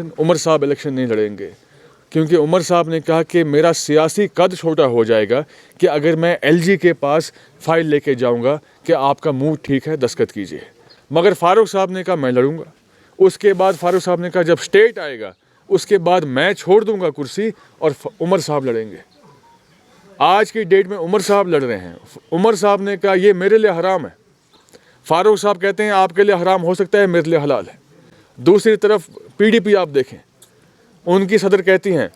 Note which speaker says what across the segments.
Speaker 1: उमर साहब इलेक्शन नहीं लड़ेंगे क्योंकि उमर साहब ने कहा कि मेरा सियासी कद छोटा हो जाएगा कि अगर मैं एलजी के पास फाइल लेके जाऊंगा कि आपका मुंह ठीक है दस्तखत कीजिए। मगर फारूक साहब ने कहा मैं लड़ूंगा। उसके बाद फारूक साहब ने कहा जब स्टेट आएगा उसके बाद मैं छोड़ दूंगा कुर्सी और उमर साहब लड़ेंगे। आज की डेट में उमर साहब लड़ रहे हैं। उमर साहब ने कहा ये मेरे लिए हराम है। फारूक साहब कहते हैं आपके लिए हराम हो सकता है, मेरे लिए हलाल है। दूसरी तरफ पीडीपी आप देखें, उनकी सदर कहती हैं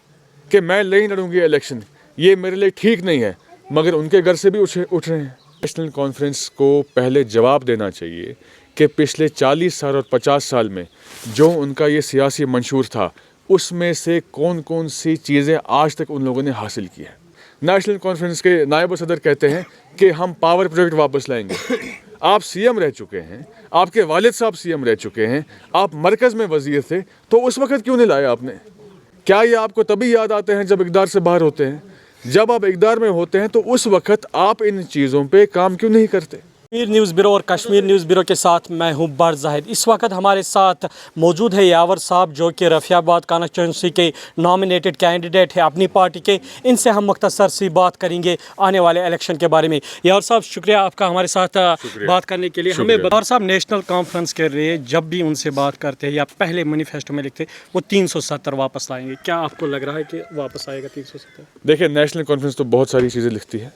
Speaker 1: कि मैं नहीं लड़ूंगी इलेक्शन, ये मेरे लिए ठीक नहीं है, मगर उनके घर से भी उठ रहे हैं। नेशनल कॉन्फ्रेंस को पहले जवाब देना चाहिए कि पिछले 40 साल और 50 साल में जो उनका ये सियासी मंशूर था उसमें से कौन कौन सी चीज़ें आज तक उन लोगों ने हासिल की है। नेशनल कॉन्फ्रेंस के नायब सदर कहते हैं कि हम पावर प्रोजेक्ट वापस लाएंगे। आप सीएम रह चुके हैं, आपके वालिद साहब सीएम रह चुके हैं, आप मरकज़ में वज़ीर थे, तो उस वक़्त क्यों नहीं लाया आपने? क्या ये आपको तभी याद आते हैं जब इक़्तिदार से बाहर होते हैं? जब आप इक़्तिदार में होते हैं तो उस वक़्त आप इन चीज़ों पे काम क्यों नहीं करते?
Speaker 2: कश्मीर न्यूज़ ब्यूरो और कश्मीर न्यूज़ ब्यूरो के साथ मैं हूं बर ज़ाहिद। इस वक्त हमारे साथ मौजूद है यावर साहब जो कि रफ़ियाबाद कॉन्स्टिट्यूंसी के नॉमिनेटेड कैंडिडेट है अपनी पार्टी के। इनसे हम मुख्तसर सी बात करेंगे आने वाले इलेक्शन के बारे में। यावर साहब शुक्रिया आपका हमारे साथ बात करने के लिए। हमें यावर साहब नेशनल कॉन्फ्रेंस के लिए जब भी उनसे बात करते हैं या पहले मैनिफेस्टो में लिखते वो 370 वापस लाएंगे, क्या आपको लग रहा है कि वापस आएगा 370?
Speaker 1: देखिए, नेशनल कॉन्फ्रेंस तो बहुत सारी चीज़ें लिखती है।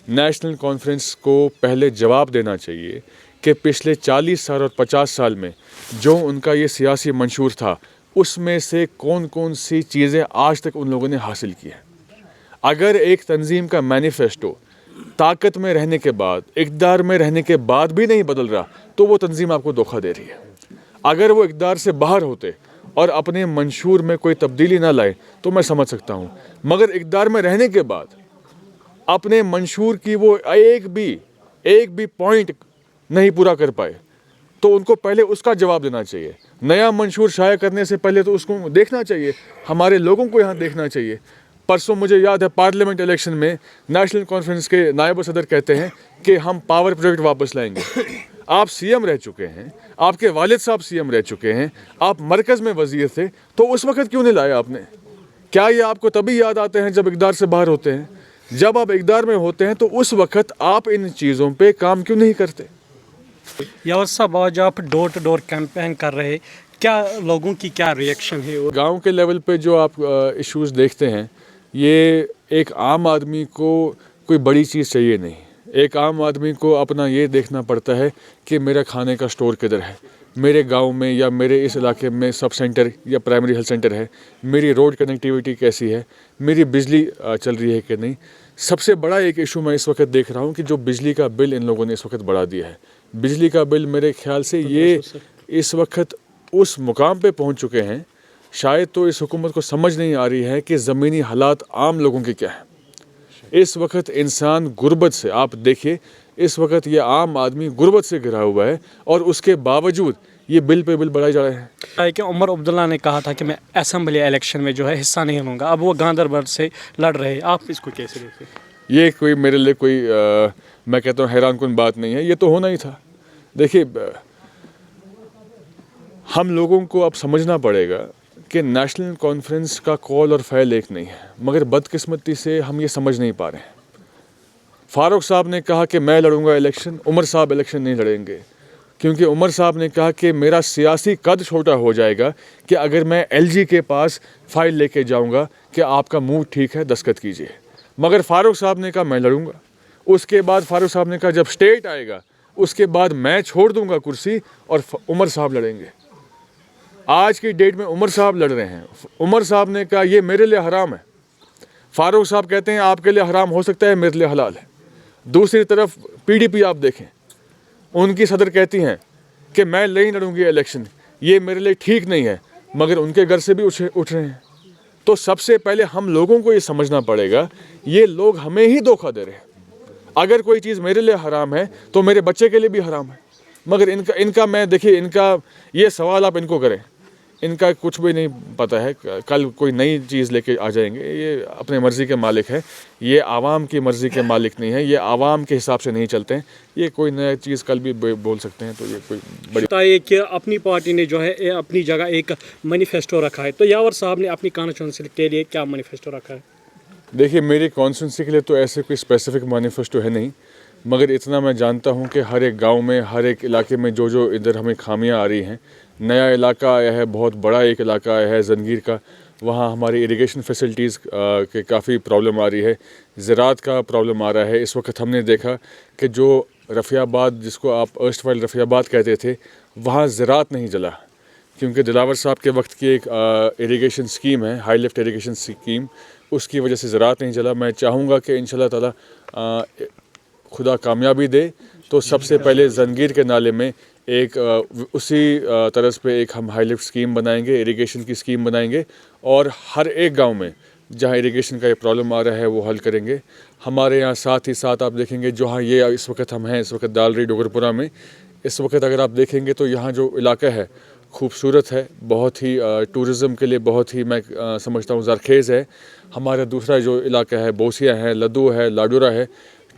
Speaker 1: नेशनल कॉन्फ्रेंस को पहले जवाब देना चाहिए कि पिछले 40 साल और 50 साल में जो उनका ये सियासी मंशूर था उसमें से कौन कौन सी चीज़ें आज तक उन लोगों ने हासिल की है। अगर एक तंजीम का मैनिफेस्टो ताकत में रहने के बाद, इक़्तिदार में रहने के बाद भी नहीं बदल रहा तो वो तंजीम आपको धोखा दे रही है। अगर वो इक़्तिदार से बाहर होते और अपने मंशूर में कोई तब्दीली ना लाए तो मैं समझ सकता हूँ, मगर इक़्तिदार में रहने के बाद अपने मंशूर की वो एक भी पॉइंट नहीं पूरा कर पाए तो उनको पहले उसका जवाब देना चाहिए। नया मंशूर शाया करने से पहले तो उसको देखना चाहिए, हमारे लोगों को यहाँ देखना चाहिए। परसों मुझे याद है पार्लियामेंट इलेक्शन में नेशनल कॉन्फ्रेंस के नायब सदर कहते हैं कि हम पावर प्रोजेक्ट वापस लाएंगे। आप सीएम रह चुके हैं, आपके वालिद साहब सीएम रह चुके हैं, आप मरकज़ में वज़ीर थे, तो उस वक़्त क्यों नहीं लाया आपने? क्या ये आपको तभी याद आते हैं जब इक़्तिदार से बाहर होते हैं? जब आप इक़्तिदार में होते हैं तो उस वक़्त आप इन चीज़ों पे काम क्यों नहीं करते?
Speaker 2: यावर साहब आज आप डोर टू डोर कैंपेन कर रहे हैं, क्या लोगों की क्या रिएक्शन है?
Speaker 1: गांव के लेवल पे जो आप इश्यूज़ देखते हैं, ये एक आम आदमी को कोई बड़ी चीज़ चाहिए नहीं। एक आम आदमी को अपना ये देखना पड़ता है कि मेरा खाने का स्टोर किधर है, मेरे गांव में या मेरे इस इलाके में सब सेंटर या प्राइमरी हेल्थ सेंटर है, मेरी रोड कनेक्टिविटी कैसी है, मेरी बिजली चल रही है कि नहीं। सबसे बड़ा एक इशू मैं इस वक्त देख रहा हूँ कि जो बिजली का बिल इन लोगों ने इस वक्त बढ़ा दिया है। बिजली का बिल मेरे ख्याल से ये इस वक्त उस मुकाम पे पहुँच चुके हैं, शायद तो इस हुकूमत को समझ नहीं आ रही है कि ज़मीनी हालात आम लोगों के क्या है। इस वक्त इंसान गुर्बत से, आप देखिए इस वक्त ये आम आदमी गुर्बत से घिरा हुआ है और उसके बावजूद ये बिल पे बिल बढ़ाए जा रहे हैं।
Speaker 2: कि उमर अब्दुल्ला ने कहा था कि मैं असेंबली इलेक्शन में जो है हिस्सा नहीं लूँगा, अब वो गांधरबल से लड़ रहे हैं, आप इसको कैसे देखते हैं?
Speaker 1: ये कोई मेरे लिए कोई मैं कहता हूँ हैरान कुन बात नहीं है, ये तो होना ही था। देखिए, हम लोगों को अब समझना पड़ेगा कि नेशनल कॉन्फ्रेंस का कॉल और फ़ैल एक नहीं है, मगर बदकिस्मती से हम ये समझ नहीं पा रहे हैं। फारूक साहब ने कहा कि मैं लड़ूंगा इलेक्शन, उमर साहब इलेक्शन नहीं लड़ेंगे क्योंकि उमर साहब ने कहा कि मेरा सियासी कद छोटा हो जाएगा कि अगर मैं एलजी के पास फाइल लेके जाऊंगा कि आपका मुंह ठीक है दस्तखत कीजिए। मगर फारूक साहब ने कहा मैं लड़ूंगा। उसके बाद फारूक साहब ने कहा जब स्टेट आएगा उसके बाद मैं छोड़ दूंगा कुर्सी और उमर साहब लड़ेंगे। आज की डेट में उमर साहब लड़ रहे हैं। उमर साहब ने कहा ये मेरे लिए हराम है। फारूक साहब कहते हैं आपके लिए हराम हो सकता है, मेरे लिए हलाल है। दूसरी तरफ पीडीपी आप देखें, उनकी सदर कहती हैं कि मैं नहीं लड़ूंगी इलेक्शन, ये मेरे लिए ठीक नहीं है, मगर उनके घर से भी उठ रहे हैं। तो सबसे पहले हम लोगों को ये समझना पड़ेगा ये लोग हमें ही धोखा दे रहे हैं। अगर कोई चीज़ मेरे लिए हराम है तो मेरे बच्चे के लिए भी हराम है। मगर इनका मैं देखिए, इनका ये सवाल आप इनको करें ان کا کچھ بھی نہیں پتہ ہے کل کوئی نئی چیز لے کے آ جائیں گے. یہ اپنے مرضی کے مالک ہے, یہ عوام کی مرضی کے مالک نہیں ہے, یہ عوام کے حساب سے نہیں چلتے ہیں. یہ کوئی نیا چیز کل بھی بول سکتے ہیں, تو یہ کوئی بڑی
Speaker 2: بتائیے کہ اپنی پارٹی نے جو ہے اپنی جگہ ایک مینیفیسٹو رکھا ہے, تو یاور صاحب نے اپنی کانسٹیچوئنسی کے لیے کیا مینیفیسٹو رکھا ہے؟
Speaker 1: دیکھیے, میری کانسٹیچوئنسی کے لیے تو ایسے کوئی اسپیسیفک مینیفیسٹو ہے نہیں, مگر اتنا میں جانتا ہوں کہ ہر ایک گاؤں میں, ہر ایک علاقے میں جو ادھر ہمیں خامیاں آ رہی ہیں. نیا علاقہ آیا ہے, بہت بڑا ایک علاقہ آیا ہے زنگیر کا, وہاں ہماری اریگیشن فیسلٹیز کے کافی پرابلم آ رہی ہے, زراعت کا پرابلم آ رہا ہے. اس وقت ہم نے دیکھا کہ جو رفیع آباد, جس کو آپ ارسٹ وائل رفیع آباد کہتے تھے, وہاں زراعت نہیں جلا, کیونکہ دلاور صاحب کے وقت کی ایک اریگیشن اسکیم ہے, ہائی لفٹ اریگیشن اسکیم, اس کی وجہ سے زراعت نہیں جلا. میں چاہوں گا کہ انشاءاللہ تعالی خدا کامیابی دے تو سب سے پہلے زنگیر کے نالے میں ایک اسی طرز پہ ایک ہم ہائی لفٹ اسکیم بنائیں گے, اریگیشن کی اسکیم بنائیں گے, اور ہر ایک گاؤں میں جہاں اریگیشن کا یہ پرابلم آ رہا ہے وہ حل کریں گے. ہمارے یہاں ساتھ ہی ساتھ آپ دیکھیں گے جہاں یہ اس وقت ہم ہیں, اس وقت دالری ڈوگرپورہ میں, اس وقت اگر آپ دیکھیں گے تو یہاں جو علاقہ ہے خوبصورت ہے, بہت ہی ٹورزم کے لیے بہت ہی میں سمجھتا ہوں زرخیز ہے. ہمارا دوسرا جو علاقہ ہے بوسیا ہے, لدو ہے, لاڈورا ہے,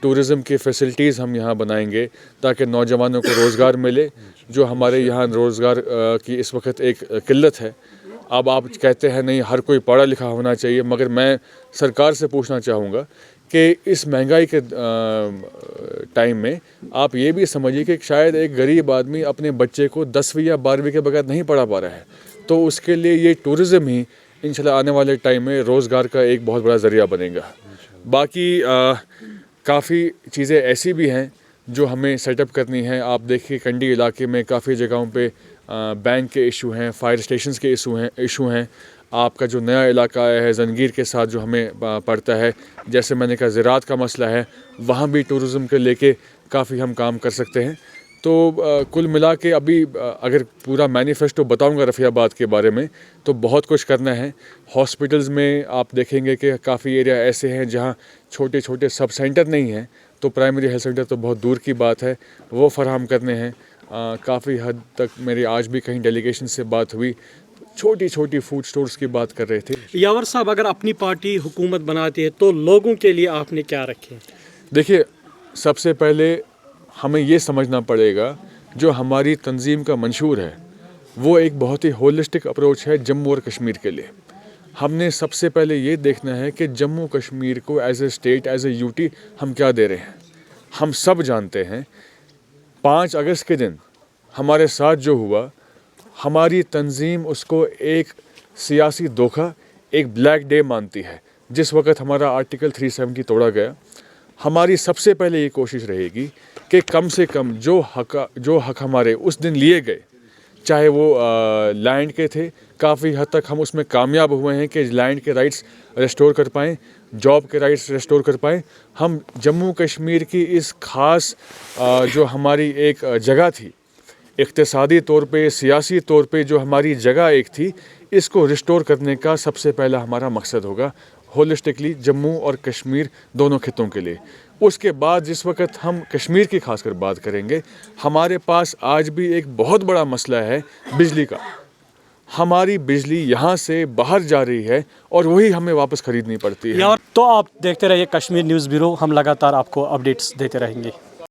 Speaker 1: ٹورزم کی فیسلٹیز ہم یہاں بنائیں گے تاکہ نوجوانوں کو روزگار ملے. جو ہمارے یہاں روزگار کی اس وقت ایک قلت ہے. اب آپ کہتے ہیں نہیں ہر کوئی پڑھا لکھا ہونا چاہیے, مگر میں سرکار سے پوچھنا چاہوں گا کہ اس مہنگائی کے ٹائم میں آپ یہ بھی سمجھیے کہ شاید ایک غریب آدمی اپنے بچے کو 10ویں یا 12ویں کے بغیر نہیں پڑھا پا رہا ہے, تو اس کے لیے یہ ٹورزم ہی انشاءاللہ آنے والے ٹائم میں روزگار کا ایک بہت بڑا ذریعہ بنے گا. باقی کافی چیزیں ایسی بھی ہیں جو ہمیں سیٹ اپ کرنی ہے. آپ دیکھیے کنڈی علاقے میں کافی جگہوں پہ بینک کے ایشو ہیں, فائر اسٹیشنز کے ایشو ہیں. آپ کا جو نیا علاقہ آیا ہے زنگیر کے ساتھ جو ہمیں پڑتا ہے, جیسے میں نے کہا زراعت کا مسئلہ ہے, وہاں بھی ٹورزم کے لے کے کافی ہم کام کر سکتے ہیں. تو کل ملا کے ابھی اگر پورا مینیفیسٹو بتاؤں گا رفیع آباد کے بارے میں تو بہت کچھ کرنا ہے. ہاسپٹلز میں آپ دیکھیں گے کہ کافی ایریا ایسے ہیں جہاں چھوٹے چھوٹے سب سینٹر نہیں ہیں, تو پرائمری ہیلتھ سینٹر تو بہت دور کی بات ہے, وہ فراہم کرنے ہیں. کافی حد تک میری آج بھی کہیں ڈیلیگیشن سے بات ہوئی, چھوٹی چھوٹی فوڈ سٹورز کی بات کر رہے تھے.
Speaker 2: یاور صاحب, اگر اپنی پارٹی حکومت بناتی ہے تو لوگوں کے لیے آپ نے کیا رکھے؟
Speaker 1: دیکھیے, سب سے پہلے ہمیں یہ سمجھنا پڑے گا جو ہماری تنظیم کا منشور ہے وہ ایک بہت ہی ہولسٹک اپروچ ہے جموں اور کشمیر کے لیے. ہم نے سب سے پہلے یہ دیکھنا ہے کہ جموں کشمیر کو as a state, as a UT ہم کیا دے رہے ہیں. ہم سب جانتے ہیں 5 اگست کے دن ہمارے ساتھ جو ہوا, ہماری تنظیم اس کو ایک سیاسی دھوکہ, ایک بلیک ڈے مانتی ہے. جس وقت ہمارا آرٹیکل 370 توڑا گیا, ہماری سب سے پہلے یہ کوشش رہے گی کہ کم سے کم جو حق ہمارے اس دن لیے گئے, چاہے وہ لینڈ کے تھے, کافی حد تک ہم اس میں کامیاب ہوئے ہیں کہ لینڈ کے رائٹس ریسٹور کر پائیں, جاب کے رائٹس ریسٹور کر پائیں. ہم جموں کشمیر کی اس خاص جو ہماری ایک جگہ تھی, اقتصادی طور پہ, سیاسی طور پہ جو ہماری جگہ ایک تھی, اس کو ریسٹور کرنے کا سب سے پہلا ہمارا مقصد ہوگا ہولسٹکلی جموں اور کشمیر دونوں خطوں کے لیے. اس کے بعد جس وقت ہم کشمیر کی خاص کر بات کریں گے, ہمارے پاس آج بھی ایک بہت بڑا مسئلہ ہے بجلی کا. ہماری بجلی یہاں سے باہر جا رہی ہے اور وہی ہمیں واپس خریدنی پڑتی ہے.
Speaker 2: تو آپ دیکھتے رہیے کشمیر نیوز بیورو, ہم لگاتار آپ کو اپڈیٹس دیتے رہیں گے.